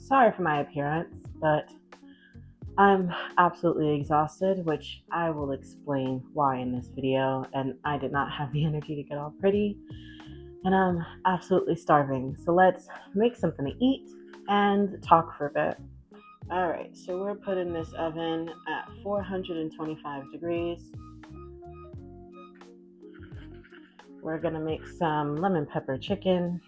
Sorry for my appearance, but I'm absolutely exhausted, which I will explain why in this video, and I did not have the energy to get all pretty, and I'm absolutely starving. So let's make something to eat and talk for a bit. Alright, so we're putting this oven at 425 degrees. We're gonna make some lemon pepper chicken.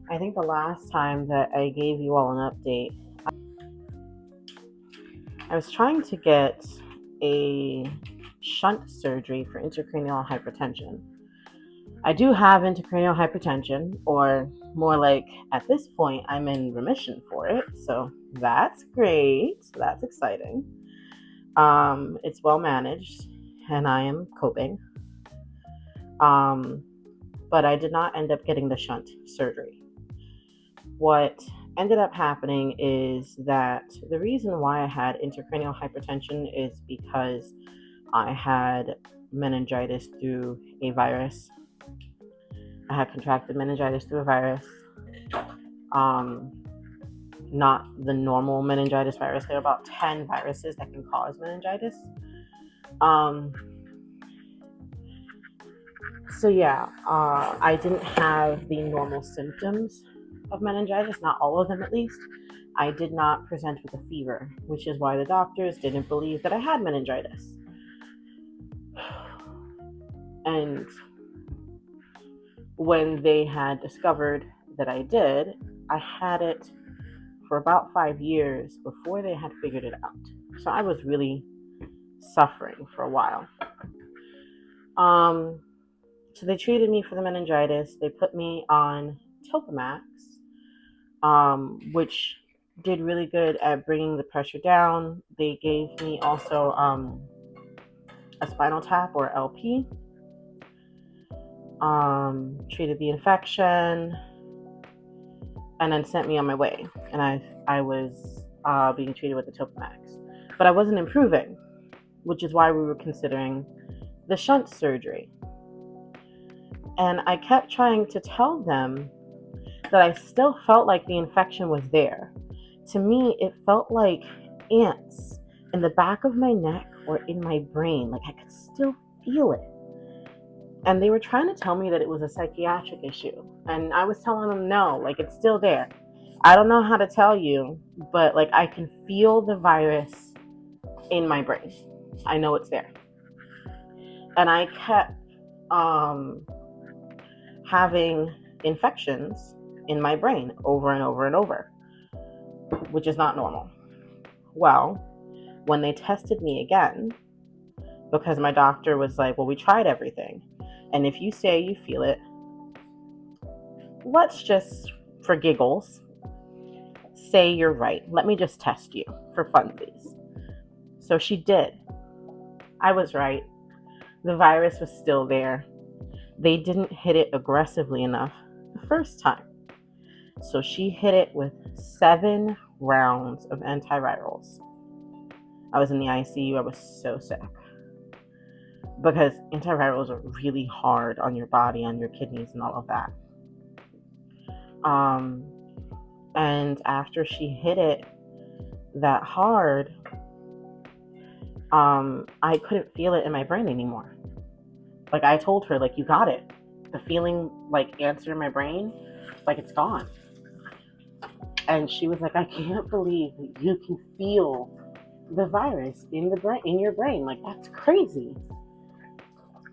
I think the last time that I gave you all an update, I was trying to get a shunt surgery for intracranial hypertension. I do have intracranial hypertension, or more like at this point, I'm in remission for it. So that's great. That's exciting. It's well managed and I am coping. But I did not end up getting the shunt surgery. What ended up happening is that the reason why I had intracranial hypertension is because I had meningitis through a virus. I had contracted meningitis through a virus. Not the normal meningitis virus. There are about 10 viruses that can cause meningitis. I didn't have the normal symptoms of meningitis, not all of them at least. I did not present with a fever, which is why the doctors didn't believe that I had meningitis. And when they had discovered that I did, I had it for about 5 years before they had figured it out. So I was really suffering for a while. So they treated me for the meningitis. They put me on Topamax, which did really good at bringing the pressure down. They gave me also a spinal tap, or LP. Treated the infection, and then sent me on my way. And I was being treated with the Topamax. But I wasn't improving, which is why we were considering the shunt surgery. And I kept trying to tell them that I still felt like the infection was there. To me, it felt like ants in the back of my neck or in my brain. Like I could still feel it. And they were trying to tell me that it was a psychiatric issue. And I was telling them, no, like it's still there. I don't know how to tell you, but like I can feel the virus in my brain. I know it's there. And I kept having infections in my brain over and over and over, which is not normal. Well, when they tested me again, because my doctor was like, well, we tried everything, and if you say you feel it, let's just, for giggles, say you're right. Let me just test you for funsies. So she did. I was right. The virus was still there. They didn't hit it aggressively enough the first time. So she hit it with 7 rounds of antivirals. I was in the ICU. I was so sick. Because antivirals are really hard on your body, on your kidneys, and all of that. And after she hit it that hard, I couldn't feel it in my brain anymore. Like I told her, like, you got it. The feeling, like, answer in my brain, like it's gone. And she was like, I can't believe that you can feel the virus in your brain. Like, that's crazy.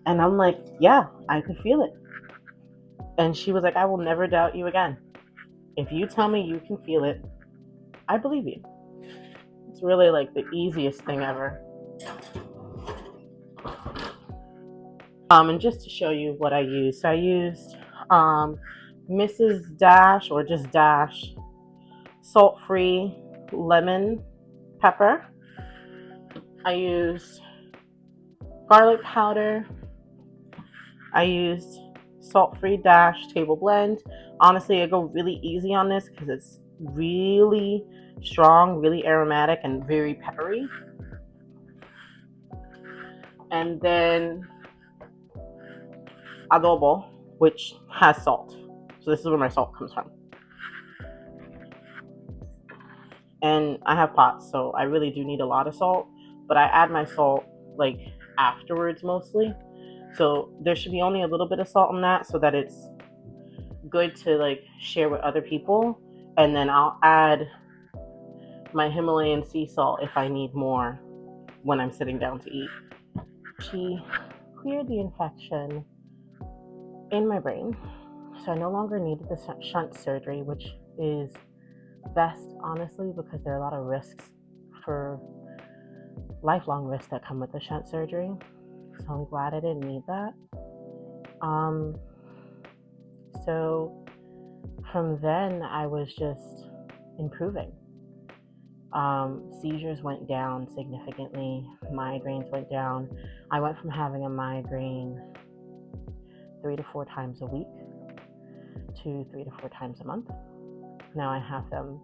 And I'm like, yeah, I could feel it. And she was like, I will never doubt you again. If you tell me you can feel it, I believe you. It's really like the easiest thing ever. And just to show you what I used, I used Mrs. Dash, or just Dash, salt-free lemon pepper. I used garlic powder. I used salt-free Dash table blend. Honestly, I go really easy on this because it's really strong, really aromatic, and very peppery. And then adobo, which has salt. So this is where my salt comes from. And I have POTS, so I really do need a lot of salt, but I add my salt like afterwards mostly. So there should be only a little bit of salt in that so that it's good to like share with other people. And then I'll add my Himalayan sea salt if I need more when I'm sitting down to eat. She cleared the infection in my brain, so I no longer needed the shunt surgery, which is best, honestly, because there are a lot of risks, for lifelong risks that come with the shunt surgery. So I'm glad I didn't need that. So from then, I was just improving. Seizures went down significantly. Migraines went down. I went from having a migraine 3 to 4 times a week to 3 to 4 times a month. Now I have them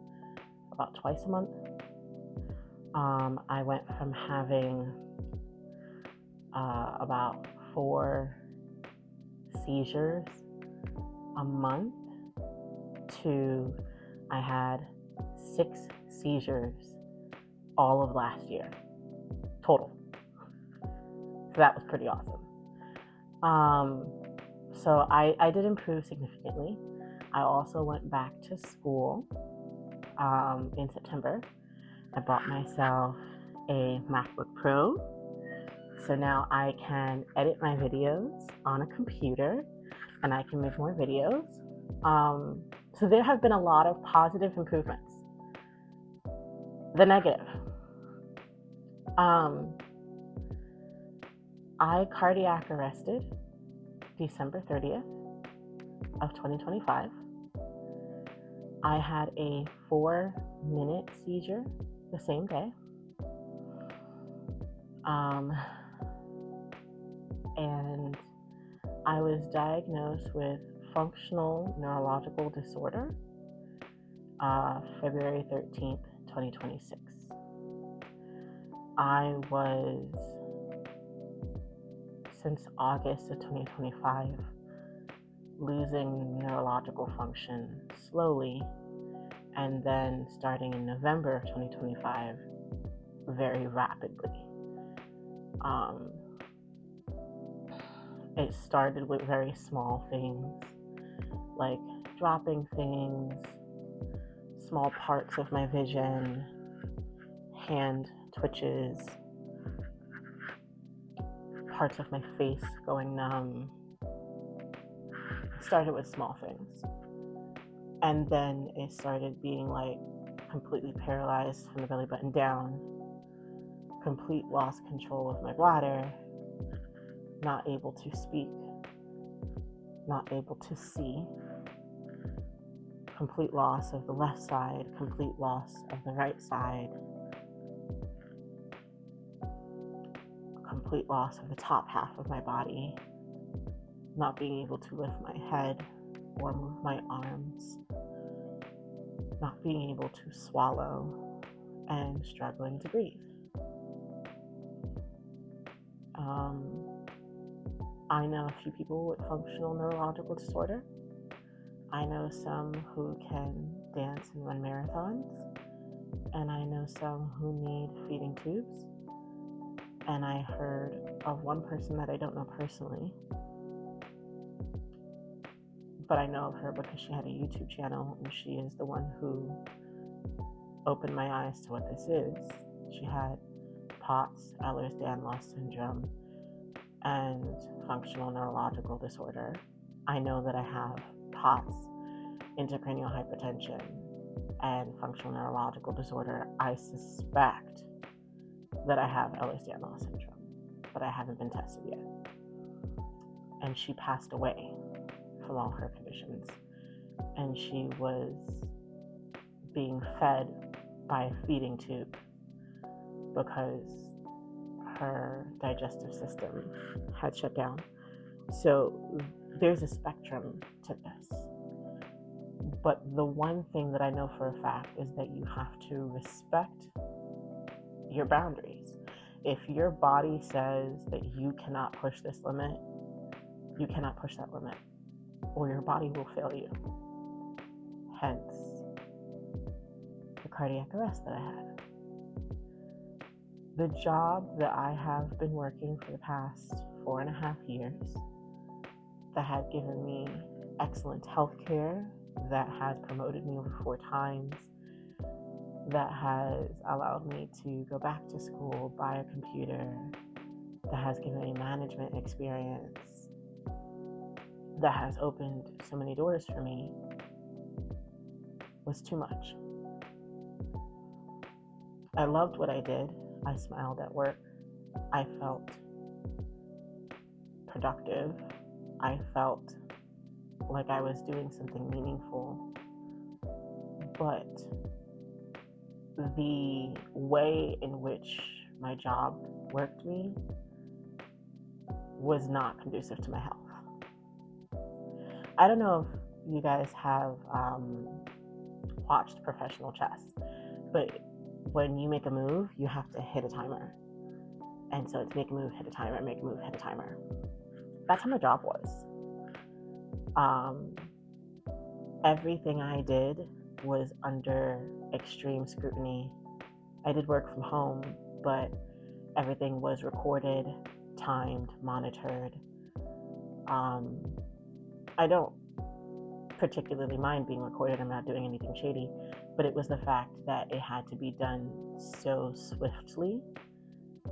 about twice a month. I went from having about 4 seizures a month to I had 6 seizures all of last year total. So that was pretty awesome. So I did improve significantly. I also went back to school in September. I bought myself a MacBook Pro. So now I can edit my videos on a computer and I can make more videos. So there have been a lot of positive improvements. The negative. I cardiac arrested December 30th of 2025. I had a 4-minute seizure the same day. And I was diagnosed with functional neurological disorder February 13th, 2026. I was, since August of 2025, losing neurological function slowly, and then starting in November of 2025, very rapidly. It started with very small things, like dropping things, small parts of my vision, hand twitches, parts of my face going numb. It started with small things. And then it started being like completely paralyzed from the belly button down, complete loss of control of my bladder, not able to speak, not able to see, complete loss of the left side, complete loss of the right side, complete loss of the top half of my body, not being able to lift my head or move my arms, not being able to swallow, and struggling to breathe. I know a few people with functional neurological disorder. I know some who can dance and run marathons, and I know some who need feeding tubes. And I heard of one person that I don't know personally, but I know of her because she had a YouTube channel, and she is the one who opened my eyes to what this is. She had POTS, Ehlers-Danlos syndrome, and functional neurological disorder. I know that I have POTS, intracranial hypertension, and functional neurological disorder. I suspect that I have Ehlers-Danlos syndrome, but I haven't been tested yet. And she passed away from all her conditions. And she was being fed by a feeding tube because her digestive system had shut down. So there's a spectrum to this. But the one thing that I know for a fact is that you have to respect your boundaries. If your body says that you cannot push this limit, you cannot push that limit, or your body will fail you. Hence, the cardiac arrest that I had. The job that I have been working for the past 4.5 years, that had given me excellent health care, that has promoted me over 4 times, that has allowed me to go back to school, buy a computer, that has given me management experience, that has opened so many doors for me, was too much. I loved what I did. I smiled at work. I felt productive. I felt like I was doing something meaningful. But the way in which my job worked me was not conducive to my health. I don't know if you guys have watched professional chess, but when you make a move, you have to hit a timer. And so it's make a move, hit a timer, make a move, hit a timer. That's how my job was. Everything I did was under extreme scrutiny. I did work from home, but everything was recorded, timed, monitored. I don't particularly mind being recorded. I'm not doing anything shady, but it was the fact that it had to be done so swiftly.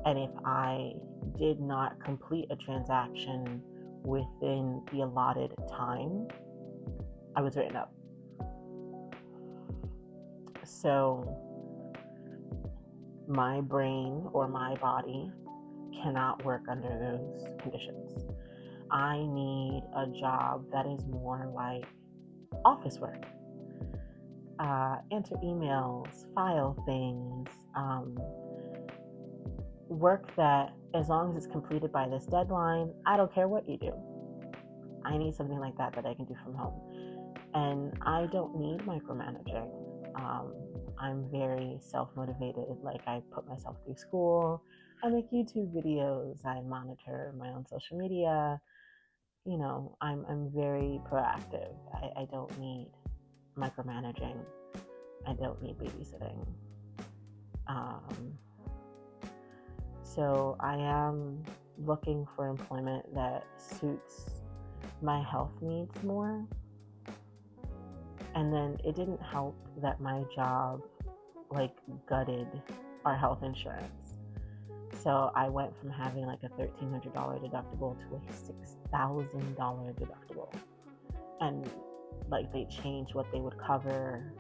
And if I did not complete a transaction within the allotted time, I was written up. So my brain or my body cannot work under those conditions. I need a job that is more like office work. Answer emails, file things, work that as long as it's completed by this deadline, I don't care what you do. I need something like that I can do from home. And I don't need micromanaging. I'm very self-motivated. Like, I put myself through school. I make YouTube videos. I monitor my own social media. You know, I'm very proactive. I don't need micromanaging. I don't need babysitting. So I am looking for employment that suits my health needs more. And then it didn't help that my job gutted our health insurance. So I went from having a $1,300 deductible to a $6,000 deductible. And they changed what they would cover.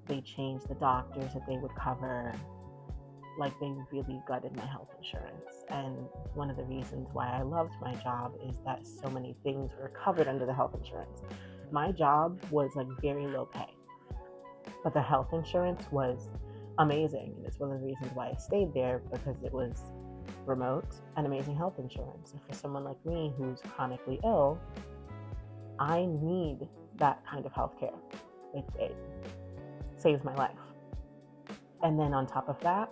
They changed the doctors that they would cover. They really gutted my health insurance. And one of the reasons why I loved my job is that so many things were covered under the health insurance. My job was very low pay, but the health insurance was amazing. And it's one of the reasons why I stayed there, because it was remote and amazing health insurance. And for someone like me who's chronically ill, I need that kind of health care. It saves my life. And then on top of that,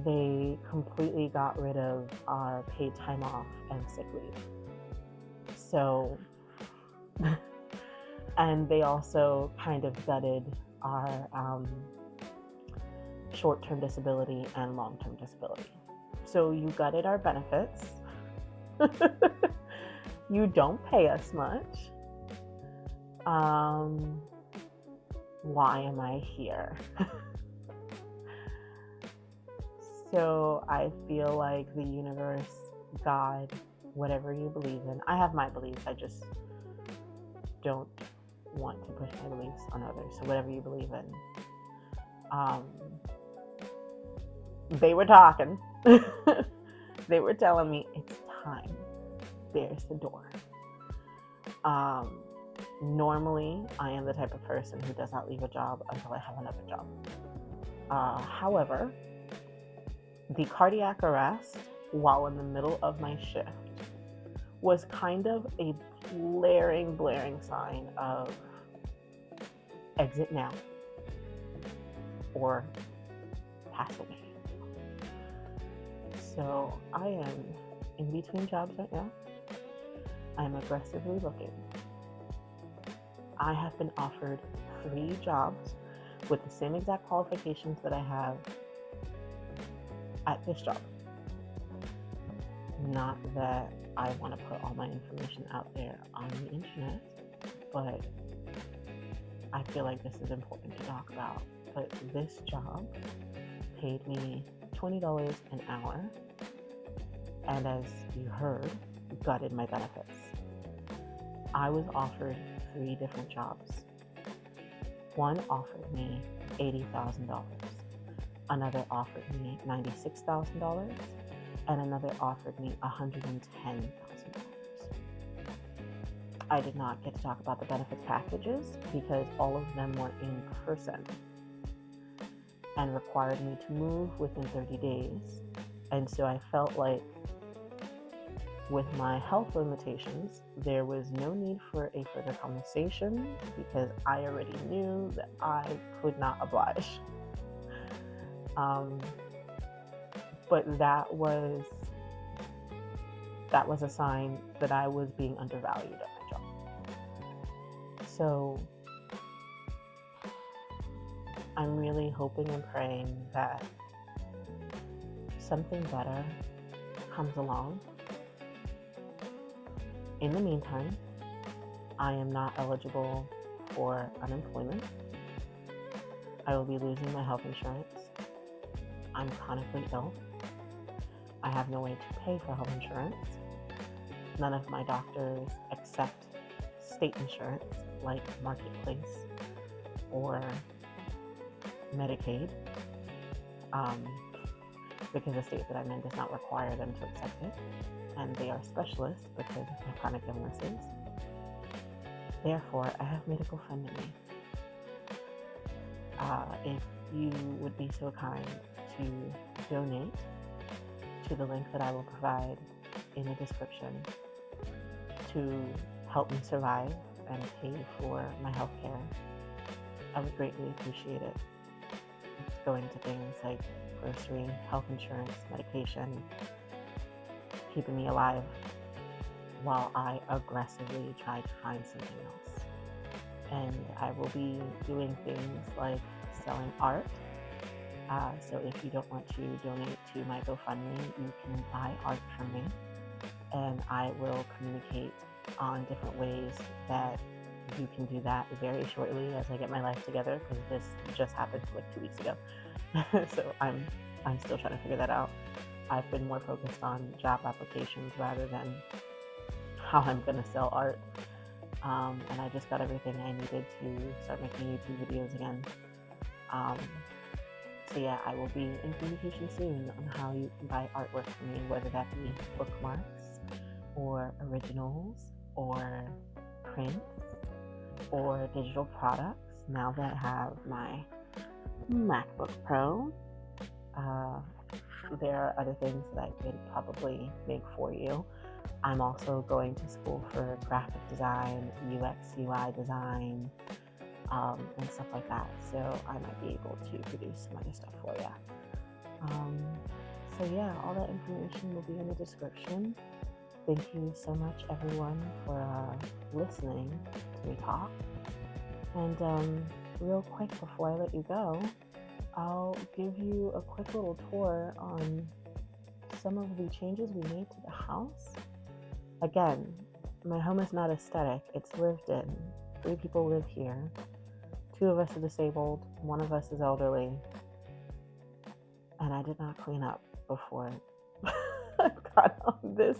they completely got rid of our paid time off and sick leave. So, and they also kind of gutted our short-term disability and long-term disability. So you gutted our benefits. You don't pay us much. Why am I here? So I feel like the universe, God, whatever you believe in. I have my beliefs. I just don't want to push my beliefs on others. So whatever you believe in. They were talking. They were telling me, it's time. There's the door. Normally, I am the type of person who does not leave a job until I have another job. However, the cardiac arrest while in the middle of my shift was kind of a blaring sign of exit now or pass away. So I am in between jobs right now. I'm aggressively looking. I have been offered 3 jobs with the same exact qualifications that I have at this job. Not that I want to put all my information out there on the internet, but I feel like this is important to talk about. But this job paid me $20 an hour, and as you heard, gutted my benefits. I was offered 3 different jobs. One offered me $80,000. Another offered me $96,000. And another offered me $110,000. I did not get to talk about the benefits packages because all of them were in person and required me to move within 30 days. And so I felt like with my health limitations, there was no need for a further conversation because I already knew that I could not oblige. But that was a sign that I was being undervalued at my job. So I'm really hoping and praying that something better comes along. In the meantime, I am not eligible for unemployment. I will be losing my health insurance. I'm chronically ill. I have no way to pay for health insurance. None of my doctors accept state insurance like Marketplace or Medicaid, because the state that I'm in does not require them to accept it, and they are specialists because of my chronic illnesses. Therefore, I have made a GoFundMe. If you would be so kind to donate to the link that I will provide in the description to help me survive and pay for my health care, I would greatly appreciate it. It's going to things like grocery, health insurance, medication, keeping me alive while I aggressively try to find something else. And I will be doing things like selling art. So if you don't want to donate to my GoFundMe, you can buy art from me, and I will communicate on different ways that you can do that very shortly as I get my life together, because this just happened like 2 weeks ago. So I'm still trying to figure that out. I've been more focused on job applications rather than how I'm going to sell art. And I just got everything I needed to start making YouTube videos again. So yeah, I will be in communication soon on how you can buy artwork from me, whether that be bookmarks or originals or prints or digital products. Now that I have my MacBook Pro, there are other things that I could probably make for you. I'm also going to school for graphic design, UX, UI design, and stuff like that. So I might be able to produce some other stuff for you. So yeah, all that information will be in the description. Thank you so much, everyone, for listening to me talk. And real quick before I let you go, I'll give you a quick little tour on some of the changes we made to the house. Again, my home is not aesthetic, it's lived in. 3 people live here. 2 of us are disabled, 1 of us is elderly, and I did not clean up before I got on this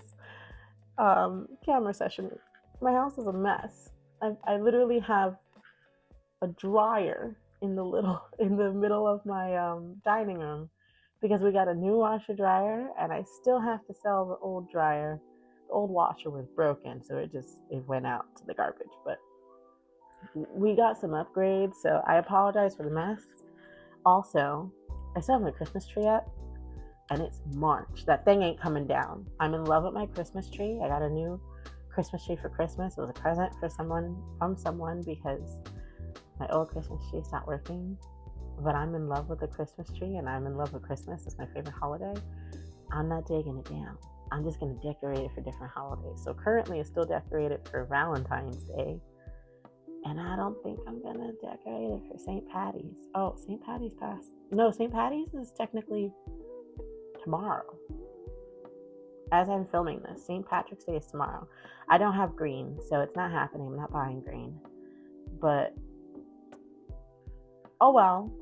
camera session. My house is a mess. I literally have a dryer in the middle of my dining room because we got a new washer dryer, and I still have to sell the old dryer. The old washer was broken, so it went out to the garbage, but we got some upgrades, so I apologize for the mess. Also, I still have my Christmas tree up, and it's March. That thing ain't coming down. I'm in love with my Christmas tree. I got a new Christmas tree for Christmas. It was a present from someone because my old Christmas tree stopped working. But I'm in love with the Christmas tree, and I'm in love with Christmas. It's my favorite holiday. I'm not taking it down. I'm just going to decorate it for different holidays. So currently it's still decorated for Valentine's Day. And I don't think I'm going to decorate it for St. Patty's. Oh, St. Patty's passed. No, St. Patty's is technically tomorrow. As I'm filming this, St. Patrick's Day is tomorrow. I don't have green, so it's not happening. I'm not buying green. But, oh well.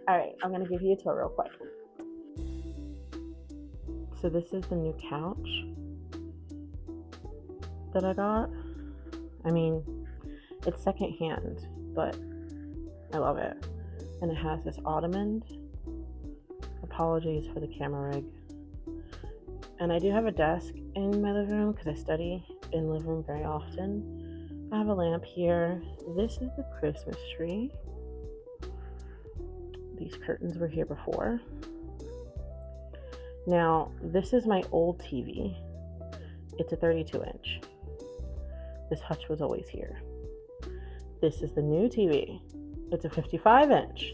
All right, I'm going to give you a tour real quick. So this is the new couch that I got. I mean, it's secondhand, but I love it. And it has this ottoman. Apologies for the camera rig. And I do have a desk in my living room because I study in the living room very often. I have a lamp here. This is the Christmas tree. These curtains were here before. Now, this is my old TV. It's a 32 inch. This hutch was always here. This is the new TV. It's a 55 inch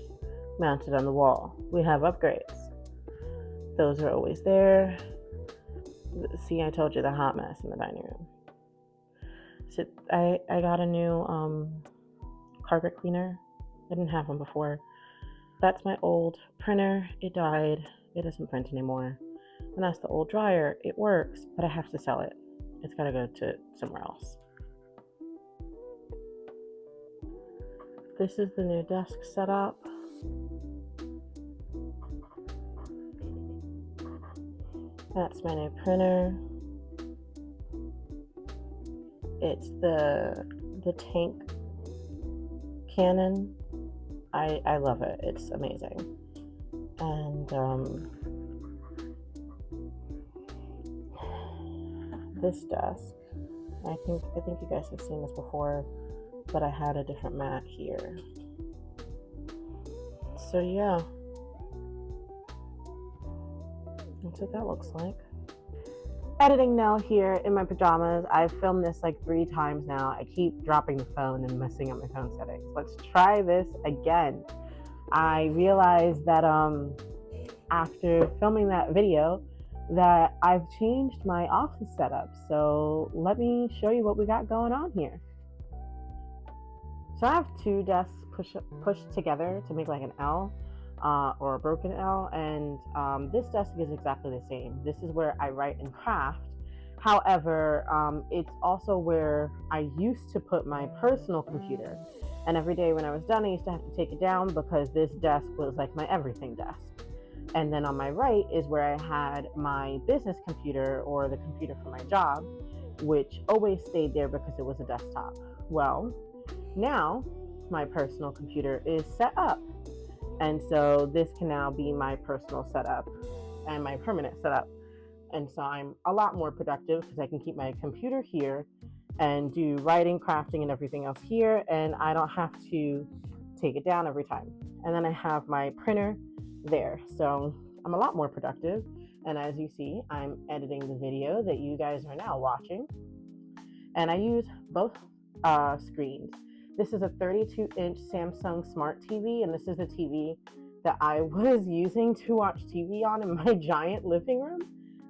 mounted on the wall. We have upgrades. Those are always there. See, I told you the hot mess in the dining room. So I got a new carpet cleaner. I didn't have one before. That's my old printer. It died. It doesn't print anymore. And that's the old dryer. It works, but I have to sell it. It's got to go to somewhere else. This is the new desk setup. That's my new printer. It's the tank Canon. I love it. It's amazing. And this desk, I think you guys have seen this before, but I had a different mat here. So yeah, that's what that looks like. Editing now here in my pajamas. I've filmed this like 3 times now. I keep dropping the phone and messing up my phone settings. Let's try this again. I realized that after filming that video that I've changed my office setup. So let me show you what we got going on here. So I have 2 desks pushed together to make like an L. Or a broken L, and this desk is exactly the same. This is where I write and craft. However, it's also where I used to put my personal computer, and every day when I was done I used to have to take it down because this desk was like my everything desk. And then on my right is where I had my business computer, or the computer for my job, which always stayed there because it was a desktop. Well, now my personal computer is set up. And so this can now be my personal setup and my permanent setup. And so I'm a lot more productive because I can keep my computer here and do writing, crafting, and everything else here. And I don't have to take it down every time. And then I have my printer there. So I'm a lot more productive. And as you see, I'm editing the video that you guys are now watching. And I use both screens. This is a 32-inch Samsung Smart TV, and this is the TV that I was using to watch TV on in my giant living room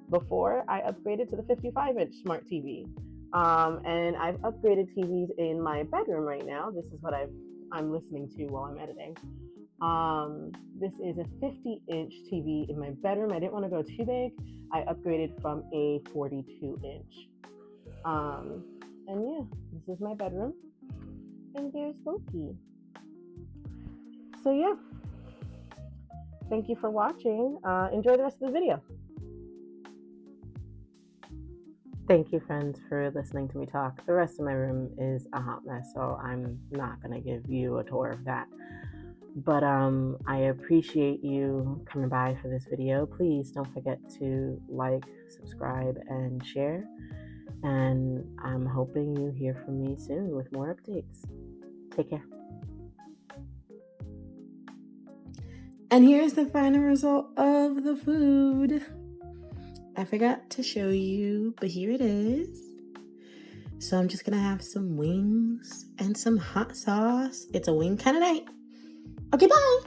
before I upgraded to the 55-inch Smart TV. And I've upgraded TVs in my bedroom right now. This is what I'm listening to while I'm editing. This is a 50-inch TV in my bedroom. I didn't want to go too big. I upgraded from a 42-inch. And yeah, this is my bedroom. And there's Loki. So yeah, thank you for watching. Enjoy the rest of the video. Thank you, friends, for listening to me talk. The rest of my room is a hot mess, so I'm not going to give you a tour of that. But I appreciate you coming by for this video. Please don't forget to like, subscribe, and share. And I'm hoping you hear from me soon with more updates. Take care. And here's the final result of the food. I forgot to show you, but here it is. So I'm just going to have some wings and some hot sauce. It's a wing kind of night. Okay, bye.